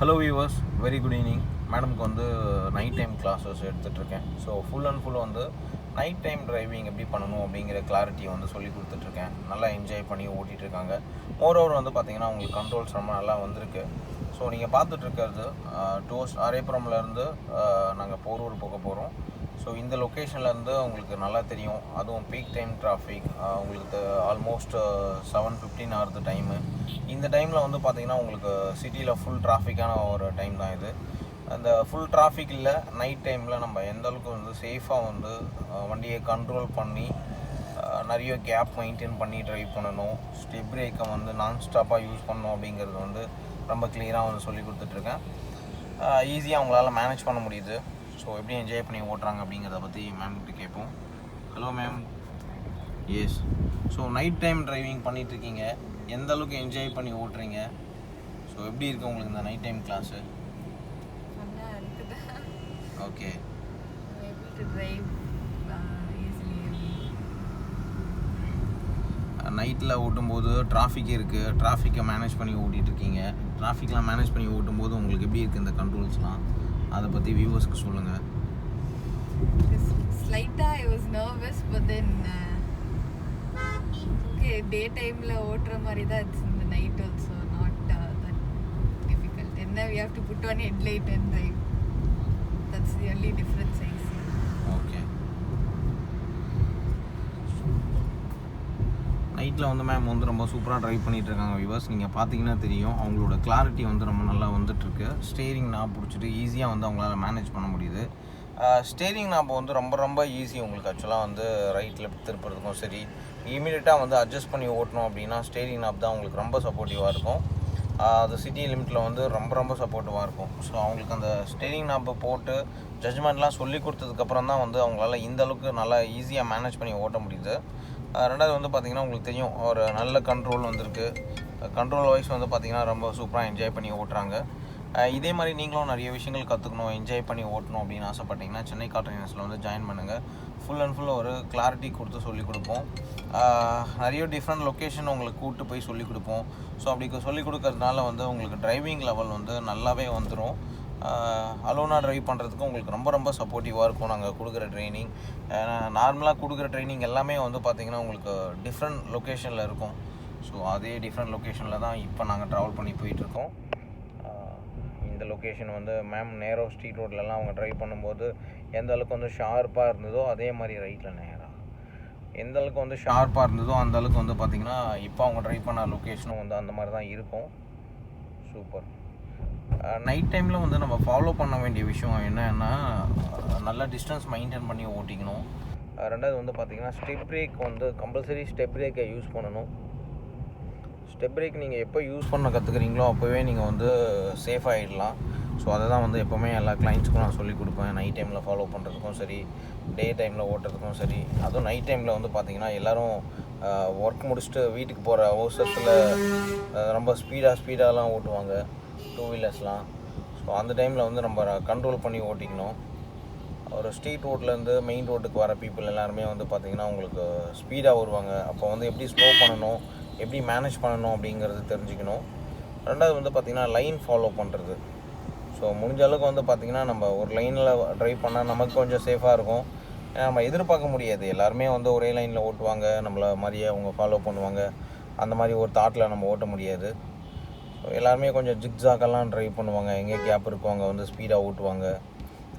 Hello viewers, very good evening. மேடம்க்கு வந்து night time classes எடுத்துகிட்ருக்கேன். ஸோ ஃபுல் அண்ட் ஃபுல் வந்து நைட் டைம் டிரைவிங் எப்படி பண்ணணும் அப்படிங்கிற கிளாரிட்டியை வந்து சொல்லி கொடுத்துட்ருக்கேன். நல்லா என்ஜாய் பண்ணி ஓட்டிகிட்ருக்காங்க. மோரோவர் வந்து பார்த்திங்கன்னா உங்களுக்கு கண்ட்ரோல்ஸ் ரொம்ப நல்லா வந்திருக்கு. ஸோ நீங்கள் பார்த்துட்ருக்கிறது ஆரேபுரம்லேருந்து நாங்கள் போரூர் போக போகிறோம். ஸோ இந்த லொக்கேஷன்லேருந்து உங்களுக்கு நல்லா தெரியும், அதுவும் பீக் டைம் டிராஃபிக். உங்களுக்கு ஆல்மோஸ்ட் 7:15 ஆகுது டைமு. இந்த டைமில் வந்து பார்த்திங்கன்னா உங்களுக்கு சிட்டியில் ஃபுல் டிராஃபிக்கான ஒரு டைம் தான் இது. அந்த ஃபுல் டிராஃபிக் இல்லை, நைட் டைமில் நம்ம எந்த அளவுக்கு வந்து சேஃபாக வந்து வண்டியை கண்ட்ரோல் பண்ணி நிறைய கேப் மெயின்டைன் பண்ணி ட்ரைவ் பண்ணணும், ஸ்டெப் பிரேக்கை வந்து நான் ஸ்டாப்பாக யூஸ் பண்ணணும் அப்படிங்கிறது வந்து ரொம்ப கிளியராக வந்து சொல்லி கொடுத்துட்ருக்கேன். ஈஸியாக அவங்களால மேனேஜ் பண்ண முடியுது. ஸோ எப்படி என்ஜாய் பண்ணி ஓட்டுறாங்க அப்படிங்கிறத பற்றி மேம்கிட்ட கேட்போம். Hello ma'am. Yes. So night time driving பண்ணிகிட்ருக்கீங்க, எந்த அளவுக்கு என்ஜாய் பண்ணி ஓட்டுறீங்க? ஸோ எப்படி இருக்குது உங்களுக்கு இந்த நைட் டைம் கிளாஸு? ஓகே. நைட்டில் ஓட்டும்போது டிராஃபிக் இருக்குது, டிராஃபிக்கை மேனேஜ் பண்ணி ஓட்டிகிட்ருக்கீங்க. டிராஃபிக்லாம் மேனேஜ் பண்ணி ஓட்டும்போது உங்களுக்கு எப்படி இருக்குது இந்த கண்ட்ரோல்ஸ்லாம்? அதை பற்றி வியூவர்ஸ்க்கு சொல்லுங்கள். Slightly I was nervous, but then okay, day time la ஓட்ற மாதிரி தான் it's in the night also not that difficult. And now we have to put on headlight and drive. That's the only difference I see. Okay. நைட்டில் வந்து ma'am வந்து ரொம்ப சூப்பராக drive பண்ணிகிட்டு இருக்காங்க viewers. நீங்கள் பார்த்தீங்கன்னா தெரியும், அவங்களோட கிளாரிட்டி வந்து ரொம்ப நல்லா வந்துட்டுருக்கு. ஸ்டேரிங் நாப் பிடிச்சிட்டு ஈஸியாக வந்து அவங்களால மேனேஜ் பண்ண முடியுது. ஸ்டேரிங் நாப் வந்து ரொம்ப ஈஸி உங்களுக்கு. ஆக்சுவலாக வந்து ரைட் லெஃப்ட் திருப்புறதுக்கும் சரி, இமீடியட்டாக வந்து அட்ஜஸ்ட் பண்ணி ஓட்டணும் அப்படின்னா ஸ்டேரிங் நாப் தான் உங்களுக்கு ரொம்ப சப்போர்ட்டிவாக இருக்கும். அது சிட்டி லிமிட்டில் வந்து ரொம்ப சப்போர்ட்டிவாக இருக்கும். ஸோ அவங்களுக்கு அந்த ஸ்டேரிங் நாப்பை போட்டு ஜட்ஜ்மெண்ட்லாம் சொல்லி கொடுத்ததுக்கப்புறம் தான் வந்து அவங்களால இந்த அளவுக்கு நல்லா ஈஸியாக மேனேஜ் பண்ணி ஓட்ட முடியுது. ரெண்டாவது வந்து பார்த்திங்கன்னா உங்களுக்கு தெரியும், ஒரு நல்ல கண்ட்ரோல் வந்திருக்கு. கண்ட்ரோல் வைஸ் வந்து பார்த்திங்கன்னா ரொம்ப சூப்பராக என்ஜாய் பண்ணி ஓட்டுறாங்க. இதே மாதிரி நீங்களும் நிறைய விஷயங்கள் கற்றுக்கணும், என்ஜாய் பண்ணி ஓட்டணும் அப்படின்னு ஆசைப்பட்டீங்கன்னா சென்னை கார் ட்ரைனர்ஸில் வந்து ஜாயின் பண்ணுங்கள். ஃபுல் அண்ட் ஃபுல் ஒரு கிளாரிட்டி கொடுத்து சொல்லிக் கொடுப்போம். நிறைய டிஃப்ரெண்ட் லொக்கேஷன் உங்களுக்கு கூப்பிட்டு போய் சொல்லிக் கொடுப்போம். ஸோ அப்படி சொல்லிக் கொடுக்கறதுனால வந்து உங்களுக்கு டிரைவிங் லெவல் வந்து நல்லாவே வந்துடும். அலோனாக ட்ரைவ் பண்ணுறதுக்கு உங்களுக்கு ரொம்ப சப்போர்ட்டிவாக இருக்கும் நாங்கள் கொடுக்குற ட்ரைனிங். நார்மலாக கொடுக்குற ட்ரைனிங் எல்லாமே வந்து பார்த்திங்கன்னா உங்களுக்கு டிஃப்ரெண்ட் லொக்கேஷனில் இருக்கும். ஸோ அதே டிஃப்ரெண்ட் லொக்கேஷனில் தான் இப்போ நாங்கள் ட்ராவல் பண்ணி போயிட்டுருக்கோம். இந்த லொக்கேஷன் வந்து மேம் நேரோ ஸ்ட்ரீட் ரோட்லலாம் அவங்க ட்ரைவ் பண்ணும்போது எந்த அளவுக்கு வந்து ஷார்ப்பாக இருந்ததோ அதே மாதிரி ரைட்டில் நேராக எந்த அளவுக்கு வந்து ஷார்ப்பாக இருந்ததோ அந்த அளவுக்கு வந்து பார்த்திங்கன்னா இப்போ அவங்க ட்ரைவ் பண்ண லொக்கேஷனும் வந்து அந்த மாதிரி தான் இருக்கும். சூப்பர். நைட் டைமில் வந்து நம்ம ஃபாலோ பண்ண வேண்டிய விஷயம் என்னன்னா, நல்லா டிஸ்டன்ஸ் மெயின்டைன் பண்ணி ஓட்டிக்கணும். ரெண்டாவது வந்து பார்த்திங்கன்னா ஸ்டெப் பிரேக் வந்து கம்பல்சரி ஸ்டெப் பிரேக்கை யூஸ் பண்ணணும். ஸ்டெப் பிரேக் நீங்கள் எப்போ யூஸ் பண்ண கற்றுக்குறீங்களோ அப்போவே நீங்கள் வந்து சேஃப் ஆகிடலாம். ஸோ அதை தான் வந்து எப்போவுமே எல்லா கிளைண்ட்ஸ்க்கும் நான் சொல்லிக் கொடுப்பேன். நைட் டைமில் ஃபாலோ பண்ணுறதுக்கும் சரி, டே டைமில் ஓட்டுறதுக்கும் சரி. அதுவும் நைட் டைமில் வந்து பார்த்திங்கன்னா எல்லோரும் ஒர்க் முடிச்சுட்டு வீட்டுக்கு போகிற அவசரத்தில் ரொம்ப ஸ்பீடாலாம் ஓட்டுவாங்க டூ வீலர்ஸ்லாம். ஸோ அந்த டைமில் வந்து நம்ம கண்ட்ரோல் பண்ணி ஓட்டிக்கணும். ஒரு ஸ்ட்ரீட் ரோட்லேருந்து மெயின் ரோட்டுக்கு வர பீப்புள் எல்லாருமே வந்து பார்த்திங்கன்னா உங்களுக்கு ஸ்பீடாக வருவாங்க. அப்போ வந்து எப்படி ஸ்லோ பண்ணணும், எப்படி மேனேஜ் பண்ணணும் அப்படிங்கிறது தெரிஞ்சுக்கணும். ரெண்டாவது வந்து பார்த்திங்கன்னா லைன் ஃபாலோ பண்ணுறது. ஸோ முடிஞ்ச அளவுக்கு வந்து பார்த்திங்கன்னா நம்ம ஒரு லைனில் ட்ரைவ் பண்ணால் நமக்கு கொஞ்சம் சேஃபாக இருக்கும். ஏன்னா நம்ம எதிர்பார்க்க முடியாது எல்லாருமே வந்து ஒரே லைனில் ஓட்டுவாங்க, நம்மளை மாதிரியே அவங்க ஃபாலோ பண்ணுவாங்க. அந்த மாதிரி ஒரு தாட்டில் நம்ம ஓட்ட முடியாது. ஸோ எல்லாருமே கொஞ்சம் ஜிக்ஸாக்கெல்லாம் ட்ரைவ் பண்ணுவாங்க. எங்கே கேப் இருக்கும் அங்கே வந்து ஸ்பீடாக ஓட்டுவாங்க,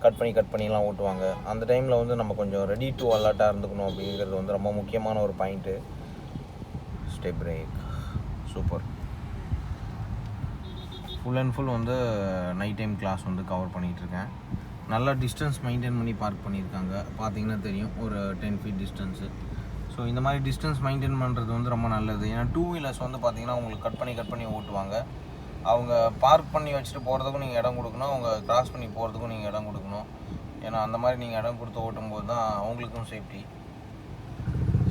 கட் பண்ணிலாம் ஓட்டுவாங்க. அந்த டைமில் வந்து நம்ம கொஞ்சம் ரெடி டு அலர்ட்டாக இருந்துக்கணும் அப்படிங்கிறது வந்து ரொம்ப முக்கியமான ஒரு point. Step break super. Full and full வந்து நைட் டைம் கிளாஸ் வந்து கவர் பண்ணிகிட்ருக்கேன். நல்லா டிஸ்டன்ஸ் மெயின்டைன் பண்ணி பார்க் பண்ணியிருக்காங்க. பார்த்தீங்கன்னா தெரியும், ஒரு 10 feet டிஸ்டன்ஸு. ஸோ இந்த மாதிரி டிஸ்டன்ஸ் மெயின்டைன் பண்ணுறது வந்து ரொம்ப நல்லது. ஏன்னா டூ வீலர்ஸ் வந்து பார்த்திங்கன்னா உங்களுக்கு கட் பண்ணி ஓட்டுவாங்க. அவங்க பார்க் பண்ணி வச்சுட்டு போகிறதுக்கும் நீங்கள் இடம் கொடுக்கணும், அவங்க கிராஸ் பண்ணி போகிறதுக்கும் நீங்கள் இடம் கொடுக்கணும். ஏன்னா அந்த மாதிரி நீங்கள் இடம் கொடுத்து ஓட்டும்போது தான் அவங்களுக்கும் சேஃப்டி.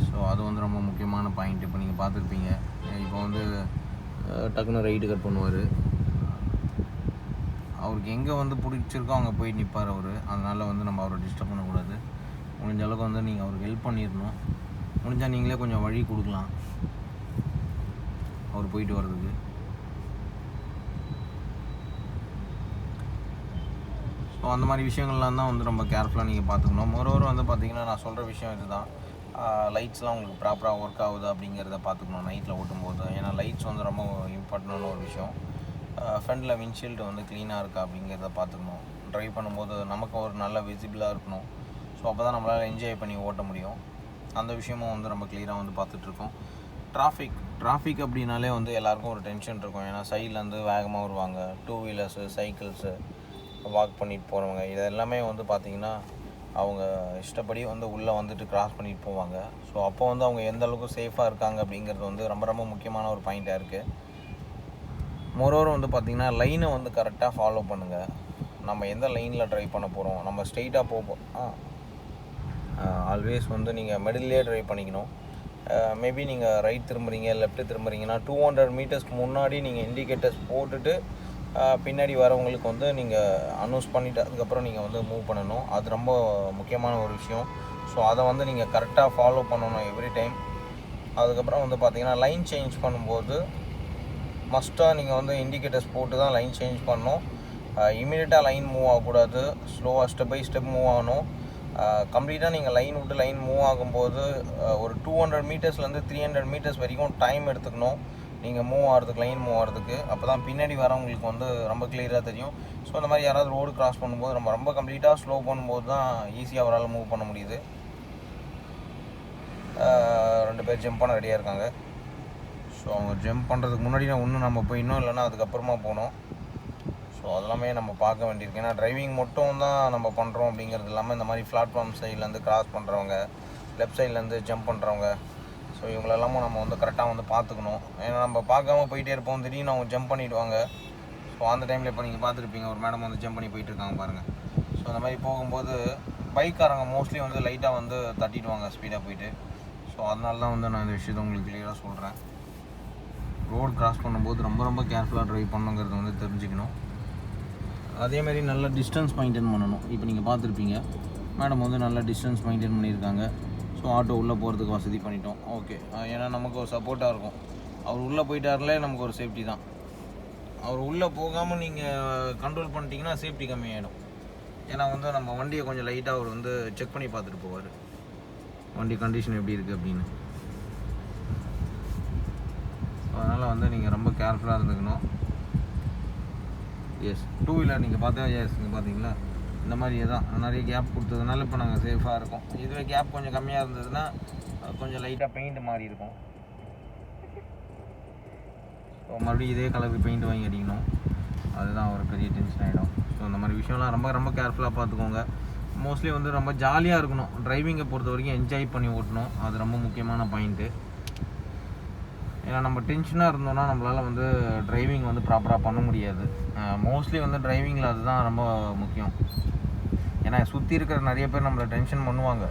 ஸோ அது வந்து ரொம்ப முக்கியமான பாயிண்ட். இப்போ நீங்கள் பார்த்துருப்பீங்க, இப்போ வந்து டக்குன்னு ரைட்டு கட் பண்ணுவார். அவருக்கு எங்கே வந்து பிடிச்சிருக்கோ அங்கே போய் நிற்பார் அவர். அதனால் வந்து நம்ம அவரை டிஸ்டர்ப் பண்ணக்கூடாது. முடிஞ்ச அளவுக்கு வந்து நீங்கள் அவருக்கு ஹெல்ப் பண்ணிடணும். முடிஞ்சால் நீங்களே கொஞ்சம் வழி கொடுக்கலாம் அவர் போயிட்டு வர்றதுக்கு. அந்த மாதிரி விஷயங்கள்லாம் தான் வந்து ரொம்ப கேர்ஃபுல்லாக நீங்கள் பார்த்துக்கணும். மொரோவர் வந்து பார்த்திங்கன்னா நான் சொல்கிற விஷயம் இதுதான், லைட்ஸ்லாம் உங்களுக்கு ப்ராப்பராக ஒர்க் ஆகுது அப்படிங்கிறத பார்த்துக்கணும் நைட்டில் ஓட்டும்போது. ஏன்னா லைட்ஸ் வந்து ரொம்ப இம்பார்ட்டண்டான ஒரு விஷயம். ஃப்ரண்டில் விண்ட்ஷீல்டு வந்து க்ளீனாக இருக்கா அப்படிங்கிறத பார்த்துக்கணும். ட்ரைவ் பண்ணும்போது நமக்கு ஒரு நல்ல விசிபிளாக இருக்கணும். ஸோ அப்போ தான் நம்மளால் என்ஜாய் பண்ணி ஓட்ட முடியும். அந்த விஷயமும் வந்து ரொம்ப க்ளியராக வந்து பார்த்துட்ருக்கோம். டிராஃபிக் அப்படின்னாலே வந்து எல்லாேருக்கும் ஒரு டென்ஷன் இருக்கும். ஏன்னா சைட்லேருந்து வேகமாக வருவாங்க, டூ வீலர்ஸு, சைக்கிள்ஸு, வாக் பண்ணிட்டு போகிறவங்க, இது எல்லாமே வந்து பார்த்திங்கன்னா அவங்க இஷ்டப்படி வந்து உள்ளே வந்துட்டு கிராஸ் பண்ணிட்டு போவாங்க. ஸோ அப்போ வந்து அவங்க எந்த அளவுக்கு சேஃபாக இருக்காங்க அப்படிங்கிறது வந்து ரொம்ப ரொம்ப முக்கியமான ஒரு பாயிண்ட்டாக இருக்குது. மோரோவர் வந்து பார்த்திங்கன்னா லைனை வந்து கரெக்டாக ஃபாலோ பண்ணுங்கள். நம்ம எந்த லைனில் ட்ரைவ் பண்ண போகிறோம், நம்ம ஸ்ட்ரெயிட்டாக போவோம், ஆல்வேஸ் வந்து நீங்கள் மிடில்லே ட்ரைவ் பண்ணிக்கணும். மேபி நீங்கள் ரைட் திரும்புறீங்க, லெஃப்ட்டு திரும்புறீங்கன்னா 200 மீட்டர்ஸ்க்கு முன்னாடி நீங்கள் இண்டிகேட்டர்ஸ் போட்டுட்டு பின்னாடி வரவங்களுக்கு வந்து நீங்கள் அனௌன்ஸ் பண்ணிவிட்டு அதுக்கப்புறம் நீங்கள் வந்து மூவ் பண்ணணும். அது ரொம்ப முக்கியமான ஒரு விஷயம். ஸோ அதை வந்து நீங்கள் கரெக்டாக ஃபாலோ பண்ணணும் எவ்ரி டைம். அதுக்கப்புறம் வந்து பார்த்திங்கன்னா லைன் சேஞ்ச் பண்ணும்போது மஸ்ட்டாக நீங்கள் வந்து இண்டிகேட்டர்ஸ் போட்டு தான் லைன் சேஞ்ச் பண்ணணும். இமீடியட்டாக லைன் மூவ் ஆகக்கூடாது, ஸ்லோவாக ஸ்டெப் பை ஸ்டெப் மூவ் ஆகணும். கம்ப்ளீட்டாக நீங்கள் லைன் விட்டு லைன் மூவ் ஆகும்போது ஒரு 200 மீட்டர்ஸ்லேருந்து 300 மீட்டர்ஸ் வரைக்கும் டைம் எடுத்துக்கணும் நீங்கள் மூவ் ஆகிறதுக்கு, லைன் மூவ் ஆகிறதுக்கு. அப்போ தான் பின்னாடி வரவங்களுக்கு வந்து ரொம்ப கிளியராக தெரியும். ஸோ இந்த மாதிரி யாராவது ரோடு கிராஸ் பண்ணும்போது நம்ம ரொம்ப கம்ப்ளீட்டாக ஸ்லோ பண்ணும்போது தான் ஈஸியாக அவரால் மூவ் பண்ண முடியுது. 2 பேர் ஜம்ப் பண்ண ரெடியாக இருக்காங்க. ஸோ அவங்க ஜம்ப் பண்ணுறதுக்கு முன்னாடி ஒன்று நம்ம போயிடணும், இல்லைன்னா அதுக்கப்புறமா போகணும். ஸோ அதெல்லாமே நம்ம பார்க்க வேண்டியிருக்கு. ஏன்னா டிரைவிங் மட்டும் தான் நம்ம பண்ணுறோம் அப்படிங்கிறது இல்லாமல் இந்த மாதிரி பிளாட்ஃபார்ம் சைட்லேருந்து கிராஸ் பண்ணுறவங்க, லெஃப்ட் சைட்லேருந்து ஜம்ப் பண்ணுறவங்க, ஸோ இவங்களெல்லாமும் நம்ம வந்து கரெக்டாக வந்து பார்த்துக்கணும். ஏன்னா நம்ம பார்க்காம போயிட்டே இருப்போம், திடீர்னு அவங்க ஜம்ப் பண்ணிவிடுவாங்க. ஸோ அந்த டைமில் இப்போ நீங்கள் பார்த்துருப்பீங்க, ஒரு மேடம் வந்து ஜம்ப் பண்ணி போயிட்டுருக்காங்க பாருங்கள். ஸோ அந்த மாதிரி போகும்போது பைக்காரங்க மோஸ்ட்லி வந்து லைட்டாக வந்து தட்டிடுவாங்க ஸ்பீடாக போயிட்டு. ஸோ அதனால தான் வந்து நான் இந்த விஷயத்தை உங்களுக்கு கிளியராக சொல்கிறேன். ரோடு கிராஸ் பண்ணும்போது ரொம்ப ரொம்ப கேர்ஃபுல்லாக ட்ரைவ் பண்ணுங்கிறத வந்து தெரிஞ்சுக்கணும். அதேமாதிரி நல்ல டிஸ்டன்ஸ் மெயின்டைன் பண்ணணும். இப்போ நீங்கள் பார்த்துருப்பீங்க, மேடம் வந்து நல்ல டிஸ்டன்ஸ் மெயின்டைன் பண்ணியிருக்காங்க. ஸோ ஆட்டோ உள்ளே போகிறதுக்கு வசதி பண்ணிட்டோம். ஓகே, ஏன்னா நமக்கு ஒரு சப்போர்ட்டாக இருக்கும். அவர் உள்ளே போயிட்டார்லே நமக்கு ஒரு சேஃப்டி தான். அவர் உள்ளே போகாமல் நீங்கள் கண்ட்ரோல் பண்ணிட்டீங்கன்னா சேஃப்டி கம்மியாகிடும். ஏன்னா வந்து நம்ம வண்டியை கொஞ்சம் லைட்டாக அவர் வந்து செக் பண்ணி பார்த்துட்டு போவார், வண்டி கண்டிஷன் எப்படி இருக்குது அப்படின்னு. அதனால் வந்து நீங்கள் ரொம்ப கேர்ஃபுல்லாக இருந்துக்கணும். எஸ், டூ வீலர் நீங்கள் பார்த்தா இங்கே பார்த்தீங்களா, இந்த மாதிரியே தான் நிறைய கேப் கொடுத்ததுனால இப்போ நாங்கள் சேஃபாக இருக்கோம். இதுவே கேப் கொஞ்சம் கம்மியாக இருந்ததுன்னா கொஞ்சம் லைட்டாக பெயிண்ட் மாறி இருக்கும். ஸோ மறுபடியும் இதே கலருக்கு பெயிண்ட் வாங்கி அடிக்கணும், அதுதான் ஒரு பெரிய டென்ஷன் ஆகிடும். ஸோ அந்த மாதிரி விஷயம்லாம் ரொம்ப ரொம்ப கேர்ஃபுல்லாக பார்த்துக்கோங்க. மோஸ்ட்லி வந்து ரொம்ப ஜாலியாக இருக்கணும். டிரைவிங்கை பொறுத்த வரைக்கும் என்ஜாய் பண்ணி ஓட்டணும், அது ரொம்ப முக்கியமான பாயிண்ட்டு. ஏன்னா நம்ம டென்ஷனாக இருந்தோம்னா நம்மளால் வந்து டிரைவிங் வந்து ப்ராப்பராக பண்ண முடியாது. மோஸ்ட்லி வந்து டிரைவிங்கில் அதுதான் ரொம்ப முக்கியம். ஏன்னா சுற்றி இருக்கிற நிறைய பேர் நம்மளை டென்ஷன் பண்ணுவாங்க.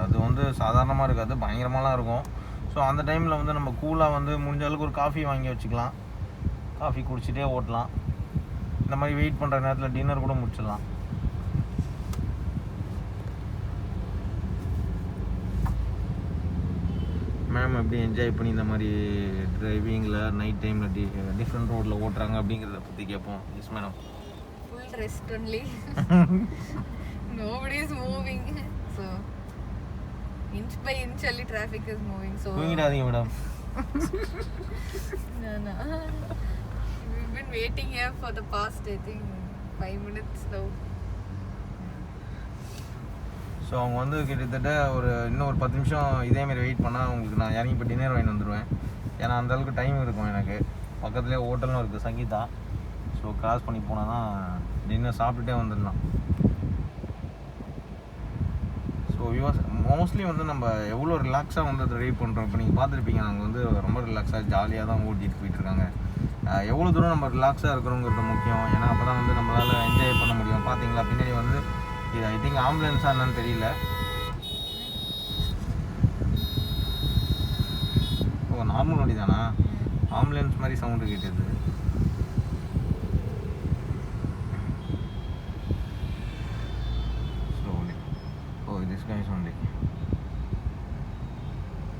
அது வந்து சாதாரணமாக இருக்காது, பயங்கரமாலாம் இருக்கும். ஸோ அந்த டைமில் வந்து நம்ம கூலாக வந்து முடிஞ்ச அளவுக்கு ஒரு காஃபி வாங்கி வச்சுக்கலாம், காஃபி குடிச்சிட்டே ஓட்டலாம். இந்த மாதிரி வெயிட் பண்ணுற நேரத்தில் டின்னர் கூட முடிச்சிடலாம். மேம் எப்படி என்ஜாய் பண்ணி இந்த மாதிரி டிரைவிங்கில் நைட் டைமில் டிஃப்ரெண்ட் ரோட்டில் ஓட்டுறாங்க அப்படிங்கிறத பற்றி கேட்போம். Yes madam. Full rest only. Nobody is moving. So inch by inch only traffic is moving. So தூங்கிடாதீங்க madam. No. We've been waiting here for the past, I think, 5 minutes now. So அவங்க வந்து கிட்டத்தட்ட இன்னும் ஒரு 10 நிமிஷம் இதேமாரி wait பண்ணால் அவங்களுக்கு நான் இறங்கி இப்போ டின்னர் வாங்கி வந்துடுவேன். ஏன்னா அந்தளவுக்கு டைம் இருக்கும் எனக்கு. பக்கத்துலேயே ஹோட்டலும் இருக்குது, சங்கீதா. ஸோ கிராஸ் பண்ணி போனால் தான் டின்னர் சாப்பிட்டுட்டே வந்துடலாம். ஸோ மோஸ்ட்லி வந்து நம்ம எவ்வளோ ரிலாக்ஸாக வந்து ட்ரைவ் பண்ணுறோம். இப்போ நீங்கள் பார்த்துருப்பீங்க, நாங்கள் வந்து ரொம்ப ரிலாக்ஸாக ஜாலியாக தான் ஓட்டிகிட்டு போயிட்டுருக்காங்க. எவ்வளோ தூரம் நம்ம ரிலாக்ஸாக இருக்கிறோங்கிறது முக்கியம். ஏன்னா அப்போ தான் வந்து நம்மளால் என்ஜாய் பண்ண முடியும். பார்த்தீங்களா பின்னாடி வந்து இது ஐ திங்க் ஆம்புலன்ஸாக என்னன்னு தெரியல. ஓ, நார்மல் வண்டி தானா? ஆம்புலன்ஸ் மாதிரி சவுண்டு கேட்டது. Slowly. Oh, this guy is only.